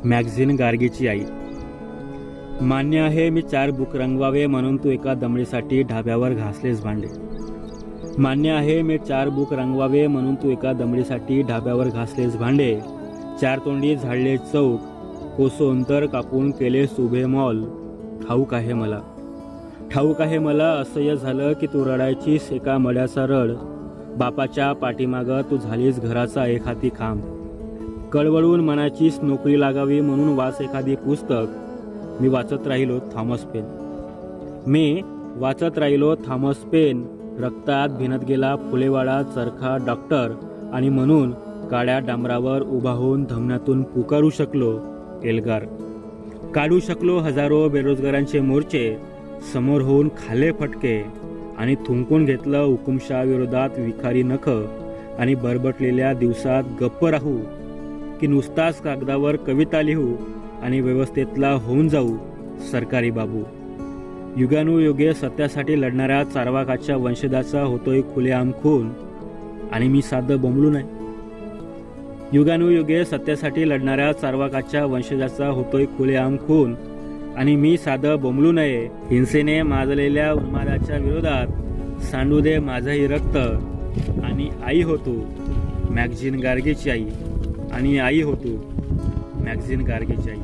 Magazine गार्गीची आई. मान्य आहे मी 4 book रंगवावे म्हणून तू एका दमडीसाठी ढाब्यावर घासलेस भांडे. मान्य आहे मी 4 बुक रंगवावे म्हणून तू एका दमडीसाठी ढाब्यावर घासलेस भांडे. 4 तोंडी झाडले चौक, कोसो अंतर कापून केलेस उभे मॉल. ठाऊक आहे मला, ठाऊक आहे मला असह्य झालं की तू रडायचीस एका मड्याचा रड. बापाच्या पाठीमागं तू झालीस घराचा एखादी खांब. कळवळून मनाचीच नोकरी लागावी म्हणून वाच एखादी पुस्तक. मी वाचत राहिलो थॉमस पेन. मी वाचत राहिलो थॉमस पेन. रक्तात भिनत गेला फुलेवाडा चरखा डॉक्टर. आणि म्हणून काळ्या डांबरावर उभा होऊन धमन्यातून पुकारू शकलो एल्गार. काढू शकलो हजारो बेरोजगारांचे मोर्चे. समोर होऊन खाल्ले फटके आणि थुंकून घेतलं हुकुमशहा विरोधात विखारी नख. आणि बरबटलेल्या दिवसात गप्प राहू की नुसताच कागदावर कविता लिहू आणि व्यवस्थेतला होऊन जाऊ सरकारी बाबू. युगानुयुगे सत्यासाठी लढणाऱ्या चार्वाकाच्या वंशजाचा होतोय खुलेआम खून आणि मी साधं बोंबलू नाही. युगानुयुगे सत्यासाठी लढणाऱ्या चार्वाकाच्या वंशजाचा होतोय खुलेआम खून आणि मी साधं बोंबलू नये. हिंसेने माजलेल्या उन्मादाच्या विरोधात सांडू दे माझंही रक्त. आणि आई होतो मॅगझिन गार्गीची आई. आणि आई होतो मॅगझिन गार्गीची आई.